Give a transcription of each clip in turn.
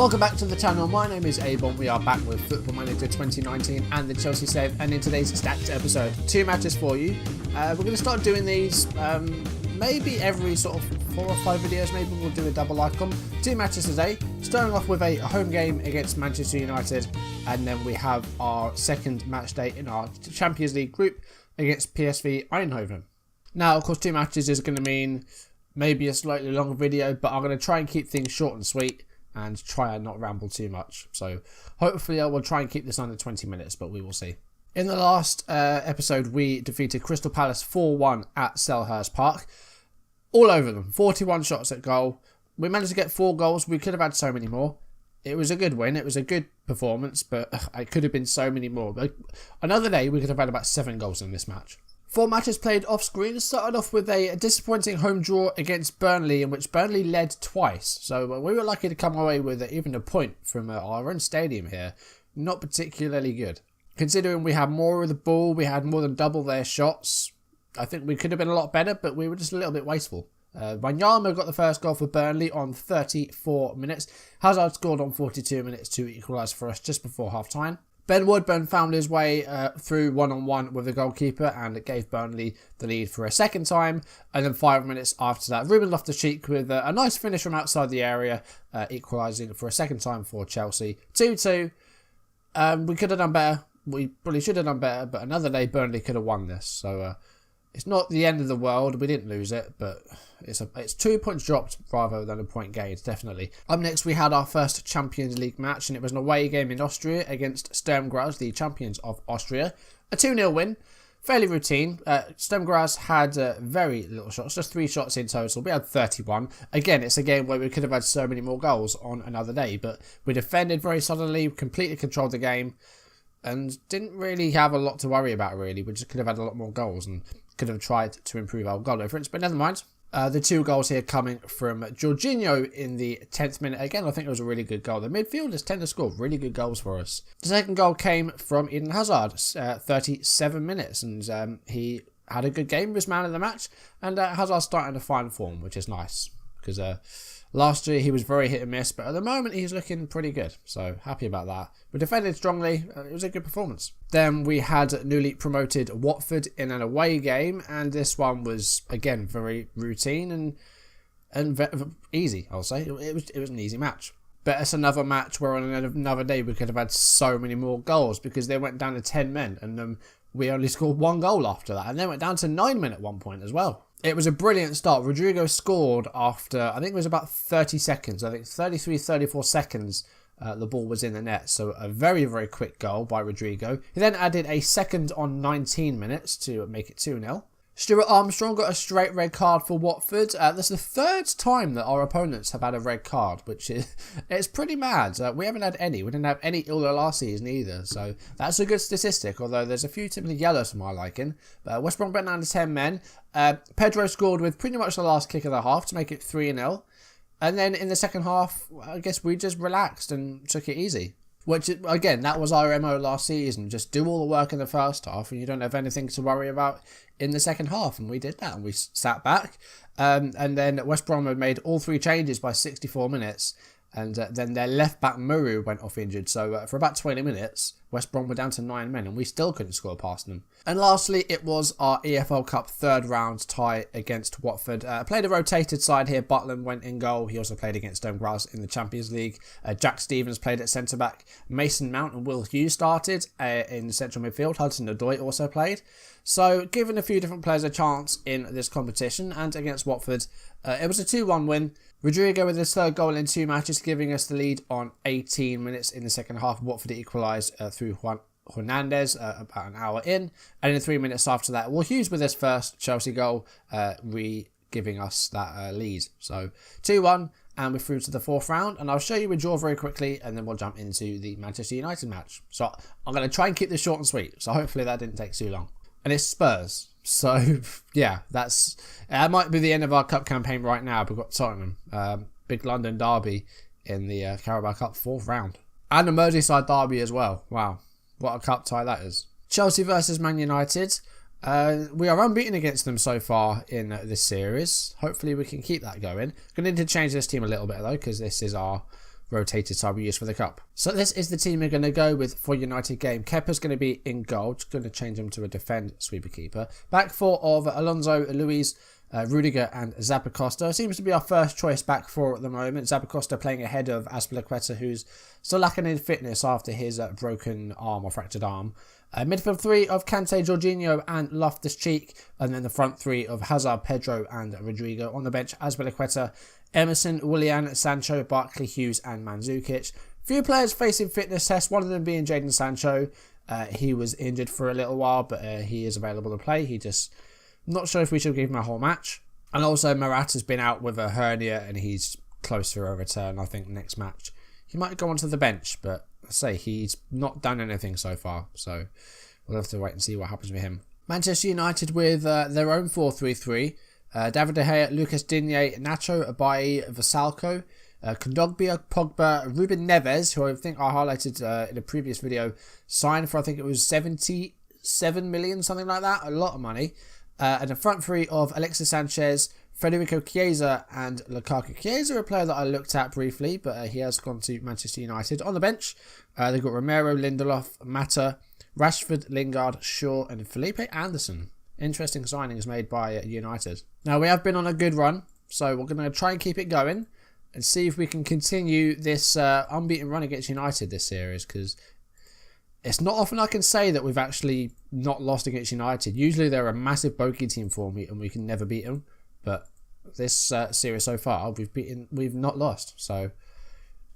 Welcome back to the channel. My name is A-Bomb. We are back with Football Manager 2019 and the Chelsea save, and in today's stacked episode, 2 matches for you. We're going to start doing these maybe every sort of 4 or 5 videos. Maybe we'll do a double like them. 2 matches today, starting off with a home game against Manchester United, and then we have our second match day in our Champions League group against PSV Eindhoven. Now, of course, 2 matches is going to mean maybe a slightly longer video, but I'm going to try and keep things short and sweet and try and not ramble too much. So hopefully I will try and keep this under 20 minutes, but we will see. In the last episode, we defeated Crystal Palace 4-1 at Selhurst Park. All over them, 41 shots at goal. We managed to get 4 goals. We could have had so many more. It was a good win. It was a good performance, but it could have been so many more. But another day, we could have had about 7 goals in this match. 4 matches played off screen. Started off with a disappointing home draw against Burnley, in which Burnley led twice. So we were lucky to come away with even a point from our own stadium here. Not particularly good. Considering we had more of the ball, we had more than double their shots. I think we could have been a lot better, but we were just a little bit wasteful. Wanyama got the first goal for Burnley on 34 minutes. Hazard scored on 42 minutes to equalise for us just before half-time. Ben Woodburn found his way through one-on-one with the goalkeeper, and it gave Burnley the lead for a second time. And then 5 minutes after that, Ruben Loftus-Cheek with a nice finish from outside the area, equalising for a second time for Chelsea. 2-2. We could have done better. We probably should have done better, but another day Burnley could have won this. So it's not the end of the world. We didn't lose it, but it's 2 points dropped rather than a point gained, definitely. Up next, we had our first Champions League match, and it was an away game in Austria against Sturm Graz, the champions of Austria. A 2-0 win, fairly routine. Sturm Graz had very little shots, just 3 shots in total. We had 31. Again, it's a game where we could have had so many more goals on another day, but we defended very solidly, completely controlled the game, and didn't really have a lot to worry about, really. We just could have had a lot more goals and could have tried to improve our goal difference, but never mind. The 2 goals here coming from Jorginho in the 10th minute. Again, I think it was a really good goal. The midfielders tend to score really good goals for us. The second goal came from Eden Hazard, 37 minutes, and he had a good game, was man of the match, and Hazard's starting to find form, which is nice, because last year he was very hit and miss, but at the moment he's looking pretty good, so happy about that. We defended strongly. It was a good performance. Then we had newly promoted Watford in an away game, and this one was again very routine and easy. I'll say it was an easy match. But it's another match where on another day we could have had so many more goals, because they went down to 10 men, and we only scored 1 goal after that, and then went down to 9 men at one point as well. It was a brilliant start. Rodrigo scored after, I think it was about 30 seconds. I think 33, 34 seconds the ball was in the net. So a very, very quick goal by Rodrigo. He then added a second on 19 minutes to make it 2-0. Stuart Armstrong got a straight red card for Watford. This is the 3rd time that our opponents have had a red card, which is it's pretty mad. We haven't had any. We didn't have any last season either, so that's a good statistic, although there's a few typically yellows for my liking. West Brom went down to 10 men. Pedro scored with pretty much the last kick of the half to make it 3-0. And then in the second half, I guess we just relaxed and took it easy. Which, again, that was our MO last season. Just do all the work in the first half and you don't have anything to worry about in the second half. And we did that, and we sat back. And then West Brom had made all 3 changes by 64 minutes. And then their left back Muru went off injured. So for about 20 minutes, West Brom were down to 9 men, and we still couldn't score past them. And lastly, it was our EFL Cup 3rd round tie against Watford. Played a rotated side here. Butland went in goal. He also played against Sturm Graz in the Champions League. Jack Stevens played at centre-back. Mason Mount and Will Hughes started in central midfield. Hudson-Odoi also played. So giving a few different players a chance in this competition, and against Watford, it was a 2-1 win. Rodrigo with his 3rd goal in 2 matches, giving us the lead on 18 minutes in the second half. Watford equalised through Hernandez about an hour in. And in 3 minutes after that, Will Hughes with his first Chelsea goal, giving us that lead. So 2-1, and we're through to the 4th round. And I'll show you a draw very quickly, and then we'll jump into the Manchester United match. So I'm going to try and keep this short and sweet. So hopefully that didn't take too long. And it's Spurs. So, yeah, that might be the end of our cup campaign right now. We've got Tottenham, big London derby in the Carabao Cup 4th round. And a Merseyside derby as well. Wow, what a cup tie that is. Chelsea versus Man United. We are unbeaten against them so far in this series. Hopefully we can keep that going. Going to need to change this team a little bit though, because this is our rotated side we use for the cup. So this is the team we're going to go with for United game. Kepa's going to be in goal. Just going to change him to a defend sweeper keeper. Back four of Alonso, Luis, Rudiger and Zappacosta. Seems to be our first choice back four at the moment. Zappacosta playing ahead of Azpilicueta, who's still lacking in fitness after his broken arm or fractured arm. Midfield three of Kante, Jorginho and Loftus-Cheek. And then the front three of Hazard, Pedro and Rodrigo. On the bench, Azpilicueta, Emerson, Willian, Sancho, Barkley, Hughes and Mandzukic. Few players facing fitness tests, one of them being Jadon Sancho. He was injured for a little while, but he is available to play. Not sure if we should give him a whole match. And also Marat has been out with a hernia and he's close to a return, I think, next match. He might go onto the bench, but I say he's not done anything so far. So we'll have to wait and see what happens with him. Manchester United with their own 4-3-3. David De Gea, Lucas Digne, Nacho, Abayi, Vasalco, Kondogbia, Pogba, Ruben Neves, who I think I highlighted in a previous video, signed for I think it was 77 million, something like that. A lot of money. And the front three of Alexis Sanchez, Federico Chiesa and Lukaku. Chiesa, a player that I looked at briefly, but he has gone to Manchester United. On the bench, they've got Romero, Lindelof, Mata, Rashford, Lingard, Shaw and Felipe Anderson. Interesting signings made by United. Now, we have been on a good run, so we're going to try and keep it going and see if we can continue this unbeaten run against United this series, because it's not often I can say that we've actually not lost against United. Usually they're a massive bogey team for me and we can never beat them. But this series so far, we've not lost. So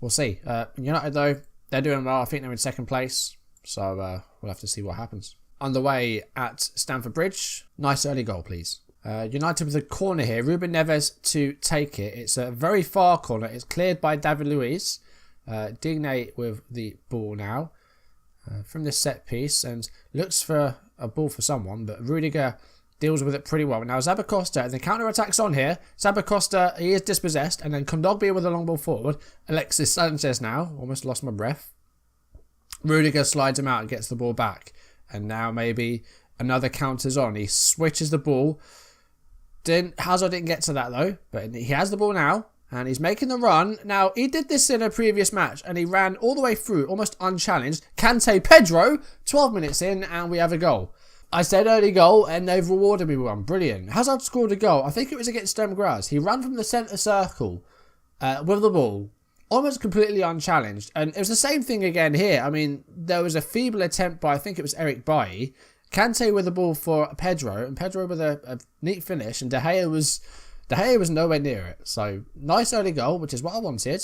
we'll see. United though, they're doing well. I think they're in second place. So we'll have to see what happens. Underway at Stamford Bridge. Nice early goal, please. United with a corner here. Ruben Neves to take it. It's a very far corner. It's cleared by David Luiz. Digne with the ball now. From this set piece and looks for a ball for someone, but Rudiger deals with it pretty well. Now Zappacosta, and the counter-attack's on here. Zappacosta, he is dispossessed, and then Kondogbia with a long ball forward. Alexis Sanchez now, almost lost my breath. Rudiger slides him out and gets the ball back. And now maybe another counter's on. He switches the ball. Hazard didn't get to that though, but he has the ball now. And he's making the run. Now, he did this in a previous match. And he ran all the way through, almost unchallenged. Kante, Pedro, 12 minutes in. And we have a goal. I said early goal. And they've rewarded me with one. Brilliant. Hazard scored a goal. I think it was against Sturm Graz. He ran from the centre circle with the ball. Almost completely unchallenged. And it was the same thing again here. I mean, there was a feeble attempt by, I think it was Eric Bailly. Kante with the ball for Pedro. And Pedro with a neat finish. And De Gea was nowhere near it. So, nice early goal, which is what I wanted.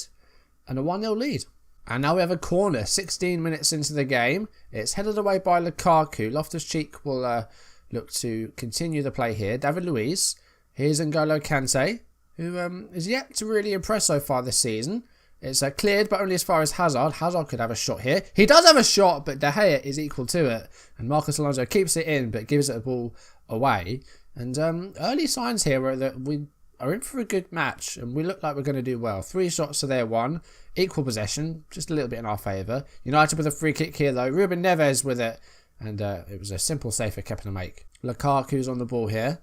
And a 1-0 lead. And now we have a corner 16 minutes into the game. It's headed away by Lukaku. Loftus-Cheek will look to continue the play here. David Luiz. Here's N'Golo Kante, who is yet to really impress so far this season. It's cleared, but only as far as Hazard. Hazard could have a shot here. He does have a shot, but De Gea is equal to it. And Marcos Alonso keeps it in, but gives it a ball away. And early signs here are that we are in for a good match. And we look like we're going to do well. 3 shots to their 1. Equal possession. Just a little bit in our favour. United with a free kick here, though. Ruben Neves with it. And it was a simple save for Kepa to make. Lukaku's on the ball here.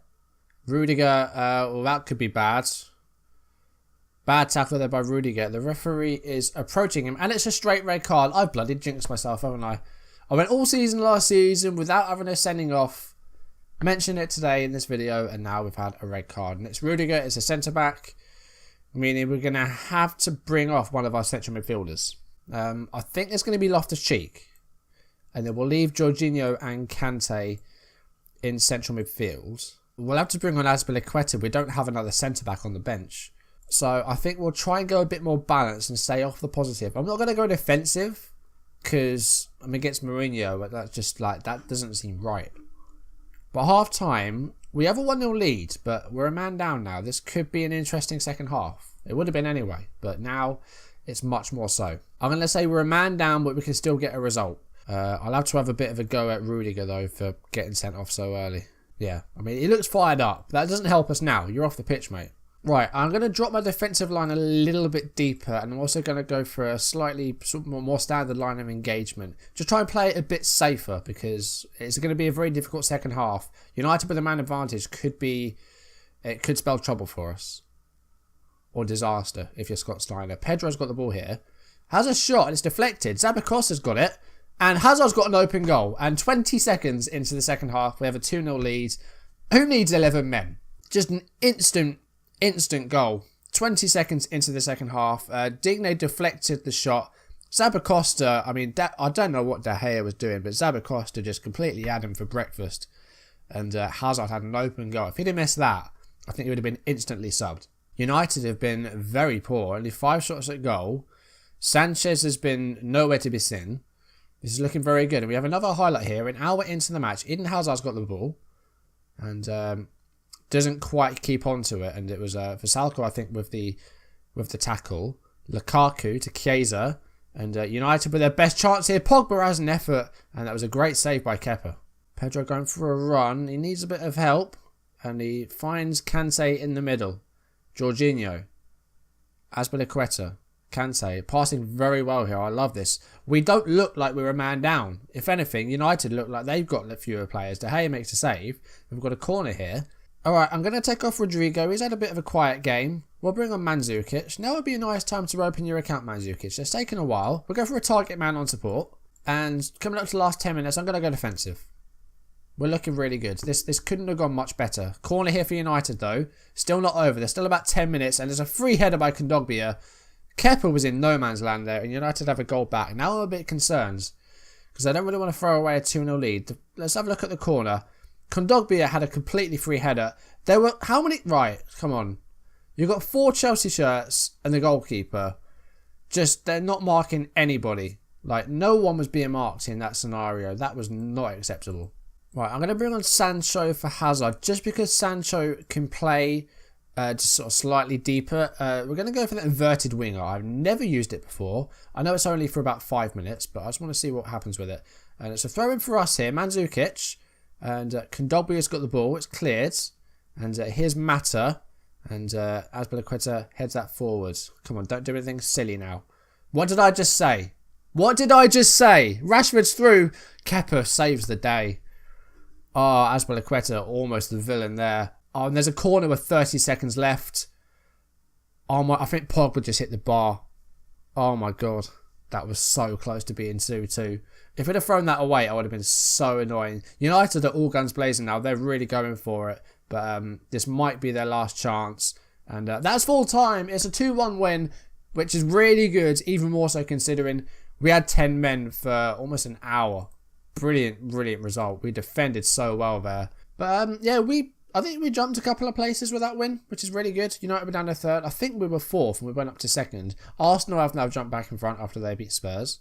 Rudiger, well, that could be bad. Bad tackle there by Rudiger. The referee is approaching him. And it's a straight red card. I've bloody jinxed myself, haven't I? I went all season last season without having a sending off. Mentioned it today in this video. And now we've had a red card. And it's Rudiger. It's a centre-back. Meaning we're going to have to bring off one of our central midfielders. I think it's going to be Loftus-Cheek. And then we'll leave Jorginho and Kante in central midfield. We'll have to bring on Azpilicueta. We don't have another centre-back on the bench. So I think we'll try and go a bit more balanced and stay off the positive. I'm not going to go defensive because I'm against Mourinho, but that's just like, that doesn't seem right. But half time, we have a 1-0 lead, but we're a man down now. This could be an interesting second half. It would have been anyway, but now it's much more so. I'm going to say we're a man down, but we can still get a result. I'll have to have a bit of a go at Rudiger though for getting sent off so early. Yeah, I mean, he looks fired up. That doesn't help us now. You're off the pitch, mate. Right, I'm going to drop my defensive line a little bit deeper, and I'm also going to go for a slightly more standard line of engagement. Just try and play it a bit safer, because it's going to be a very difficult second half. United with a man advantage it could spell trouble for us. Or disaster, if you're Scott Steiner. Pedro's got the ball here. Hazard's shot and it's deflected. Zabacosta's got it. And Hazard's got an open goal. And 20 seconds into the second half, we have a 2-0 lead. Who needs 11 men? Just an instant goal. 20 seconds into the second half. Digne deflected the shot. Zabacosta, I mean, I don't know what De Gea was doing, but Zabacosta just completely had him for breakfast. And Hazard had an open goal. If he'd have missed that, I think he would have been instantly subbed. United have been very poor. Only 5 shots at goal. Sanchez has been nowhere to be seen. This is looking very good. And we have another highlight here. An hour into the match, Eden Hazard's got the ball. And doesn't quite keep on to it. And it was Versalco, I think, with the tackle. Lukaku to Chiesa. And United with their best chance here. Pogba has an effort. And that was a great save by Kepa. Pedro going for a run. He needs a bit of help. And he finds Kante in the middle. Jorginho. Azpilicueta. Kante. Passing very well here. I love this. We don't look like we're a man down. If anything, United look like they've got fewer players. De Gea makes a save. We've got a corner here. Alright, I'm going to take off Rodrigo. He's had a bit of a quiet game. We'll bring on Mandzukic. Now would be a nice time to open your account, Mandzukic. It's taken a while. We'll go for a target man on support. And coming up to the last 10 minutes, I'm going to go defensive. We're looking really good. This couldn't have gone much better. Corner here for United though. Still not over. There's still about 10 minutes and there's a free header by Kondogbia. Kepa was in no man's land there and United have a goal back. Now I'm a bit concerned because I don't really want to throw away a 2-0 lead. Let's have a look at the corner. Kondogbia had a completely free header. There were how many? Right, come on. You've got 4 Chelsea shirts and the goalkeeper. Just they're not marking anybody. Like no one was being marked in that scenario. That was not acceptable. Right, I'm going to bring on Sancho for Hazard just because Sancho can play just sort of slightly deeper. We're going to go for the inverted winger. I've never used it before. I know it's only for about 5 minutes, but I just want to see what happens with it. And it's a throw in for us here. Mandzukic. And Kondogbia's got the ball. It's cleared. And here's Mata. And Azpilicueta heads that forwards. Come on, don't do anything silly now. What did I just say? What did I just say? Rashford's through. Kepa saves the day. Oh, Azpilicueta, almost the villain there. Oh, and there's a corner with 30 seconds left. Oh my, I think Pogba just hit the bar. Oh my god. That was so close to being 2-2. If we'd have thrown that away, I would have been so annoying. United are all guns blazing now. They're really going for it. But this might be their last chance. And that's full time. It's a 2-1 win, which is really good. Even more so considering we had 10 men for almost an hour. Brilliant result. We defended so well there. But yeah, I think we jumped a couple of places with that win, which is really good. United were down to 3rd. I think we were 4th and we went up to 2nd. Arsenal have now jumped back in front after they beat Spurs.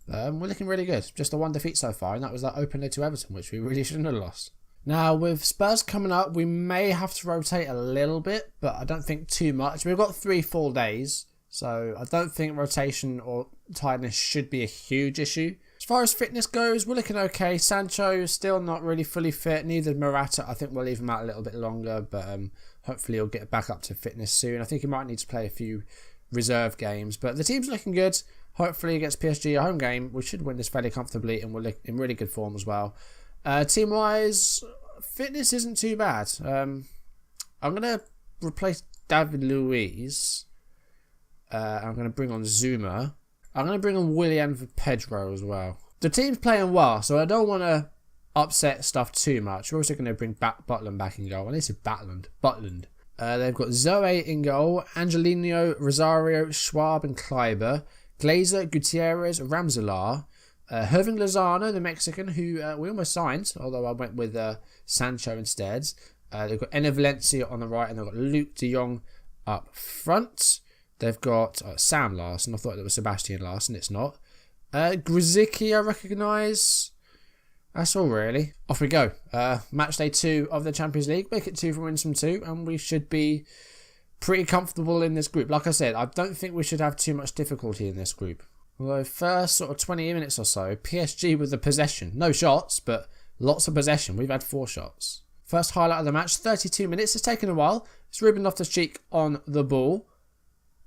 We're looking really good. Just a 1 defeat so far, and that was that open lead to Everton, which we really shouldn't have lost. Now, with Spurs coming up, we may have to rotate a little bit, but I don't think too much. We've got 3 full days, so I don't think rotation or tiredness should be a huge issue. As far as fitness goes, we're looking okay. Sancho still not really fully fit. Neither Morata. I think we'll leave him out a little bit longer, but hopefully he'll get back up to fitness soon. I think he might need to play a few reserve games, but the team's looking good. Hopefully against PSG, a home game, we should win this fairly comfortably, and we're in really good form as well. Team-wise, fitness isn't too bad. I'm going to replace David Luiz. I'm going to bring on Zuma. I'm going to bring on Willian for Pedro as well. The team's playing well, so I don't want to upset stuff too much. We're also going to bring Butland back in goal. I need to say Butland. They've got Zoe in goal, Angelino, Rosario, Schwab and Kleiber, Glazer, Gutierrez, Ramselaar, Herving Lozano, the Mexican, who we almost signed, although I went with Sancho instead. They've got Enner Valencia on the right, and they've got Luke de Jong up front. They've got Sam Larson. I thought it was Sebastian Larson. It's not. Grzycki, I recognise. That's all really. Off we go. Match day 2 of the Champions League. Make it 2 from wins from 2. And we should be pretty comfortable in this group. Like I said, I don't think we should have too much difficulty in this group. Although first sort of 20 minutes or so, PSG with the possession. No shots, but lots of possession. We've had 4 shots. First highlight of the match, 32 minutes. It's taken a while. It's Ruben Loftus-Cheek on the ball.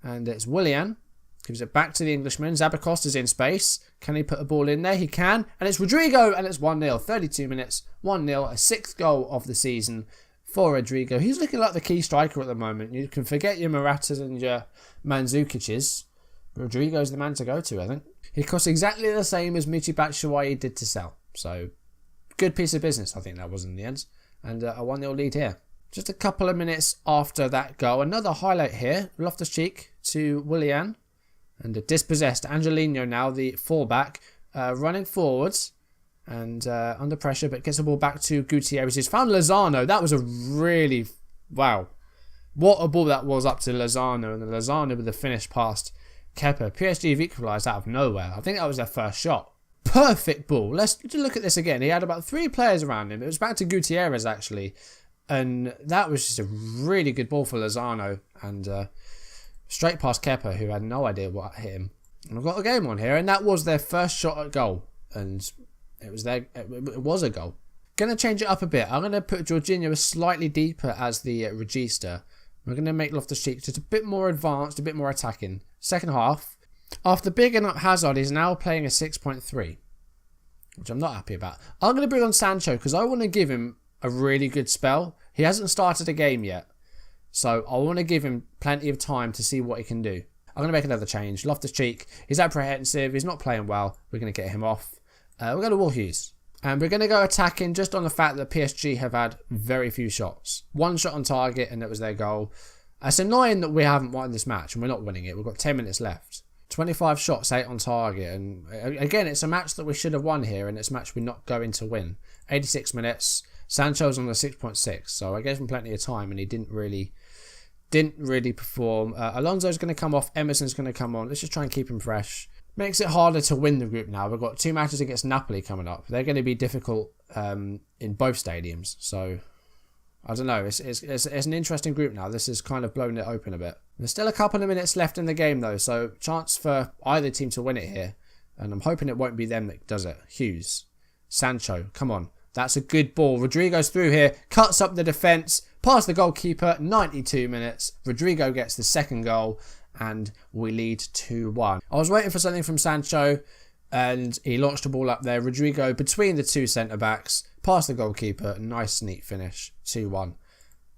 And it's Willian. Gives it back to the Englishman. Zabacosta's in space. Can he put a ball in there? He can. And it's Rodrigo. And it's 1-0. 32 minutes. 1-0. A 6th goal of the season for Rodrigo. He's looking like the key striker at the moment. You can forget your Moratas and your Mandzukic's. Rodrigo's the man to go to, I think. He costs exactly the same as Michy Batshuayi did to sell. So, good piece of business, I think that was in the end. And a 1-0 lead here. Just a couple of minutes after that goal, another highlight here. Loftus-Cheek to Willian. And a dispossessed Angelino now, the fullback, running forwards. And under pressure, but gets the ball back to Gutierrez. He's found Lozano. That was a really... Wow. What a ball that was up to Lozano. And Lozano with the finish past Kepa. PSG have equalised out of nowhere. I think that was their first shot. Perfect ball. Let's look at this again. He had about 3 players around him. It was back to Gutierrez, actually. And that was just a really good ball for Lozano. And straight past Kepa, who had no idea what hit him. And we've got a game on here. And that was their first shot at goal. And it was a goal. Going to change it up a bit. I'm going to put Jorginho slightly deeper as the regista. We're going to make Loftus-Cheek just a bit more advanced, a bit more attacking. Second half. After bigging up Hazard, he's now playing a 6.3. Which I'm not happy about. I'm going to bring on Sancho because I want to give him a really good spell. He hasn't started a game yet. So I want to give him plenty of time to see what he can do. I'm going to make another change. Loftus-Cheek, he's apprehensive. He's not playing well. We're going to get him off. We're going to Will Hughes. And we're going to go attacking just on the fact that PSG have had very few shots. 1 shot on target and that was their goal. It's annoying that we haven't won this match and we're not winning it. We've got 10 minutes left. 25 shots, 8 on target. And again, it's a match that we should have won here and it's a match we're not going to win. 86 minutes. Sancho's on the 6.6. So I gave him plenty of time and he didn't really perform. Alonso's going to come off. Emerson's going to come on. Let's just try and keep him fresh. Makes it harder to win the group now. We've got 2 matches against Napoli coming up. They're going to be difficult in both stadiums. So, I don't know. It's an interesting group now. This has kind of blown it open a bit. There's still a couple of minutes left in the game though. So, chance for either team to win it here. And I'm hoping it won't be them that does it. Hughes. Sancho. Come on. That's a good ball. Rodrigo's through here. Cuts up the defence. Past the goalkeeper. 92 minutes. Rodrigo gets the second goal. And we lead 2-1. I was waiting for something from Sancho and he launched the ball up there. Rodrigo between the 2 centre-backs, past the goalkeeper, nice neat finish, 2-1.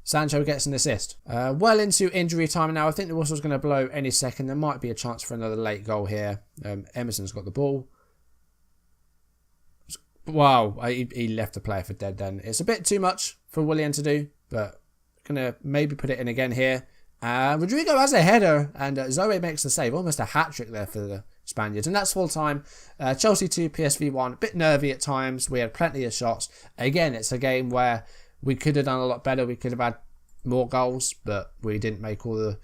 Sancho gets an assist. Well into injury time now. I think the whistle's going to blow any second. There might be a chance for another late goal here. Emerson's got the ball. Wow, he left the player for dead then. It's a bit too much for Willian to do, but going to maybe put it in again here. Rodrigo has a header and Zoe makes the save. Almost a hat-trick there for the Spaniards. And that's full time. Chelsea 2, PSV 1. A bit nervy at times. We had plenty of shots. Again, it's a game where we could have done a lot better. We could have had more goals, but we didn't make all the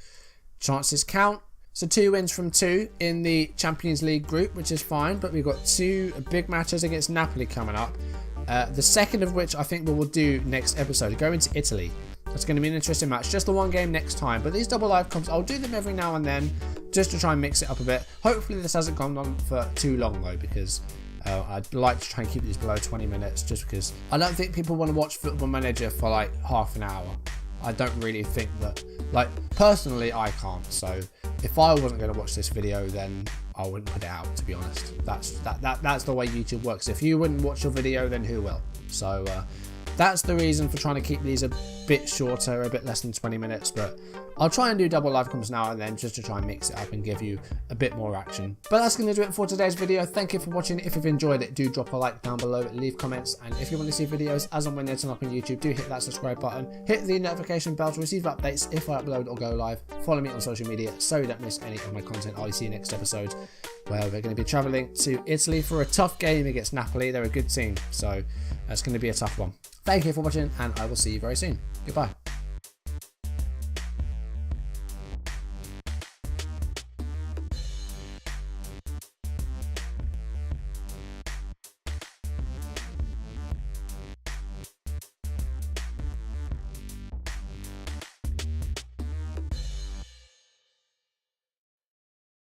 chances count. So 2 wins from 2 in the Champions League group, which is fine. But we've got 2 big matches against Napoli coming up. The second of which I think we will do next episode. Going to Italy. It's going to be an interesting match. Just the 1 game next time. But these double live comps, I'll do them every now and then just to try and mix it up a bit. Hopefully this hasn't gone on for too long though, because I'd like to try and keep these below 20 minutes just because I don't think people want to watch Football Manager for like half an hour. I don't really think that, like, personally I can't. So if I wasn't going to watch this video, then I wouldn't put it out, to be honest. That's the way YouTube works. If you wouldn't watch your video, then who will? So that's the reason for trying to keep these a bit shorter, a bit less than 20 minutes, but I'll try and do double live comps now and then just to try and mix it up and give you a bit more action. But that's going to do it for today's video. Thank you for watching. If you've enjoyed it, do drop a like down below, leave comments, and if you want to see videos as and when they turn up on YouTube, do hit that subscribe button, hit the notification bell to receive updates if I upload or go live. Follow me on social media so you don't miss any of my content. I'll see you next episode, where we're going to be travelling to Italy for a tough game against Napoli. They're a good team, so that's going to be a tough one. Thank you for watching, and I will see you very soon. Goodbye.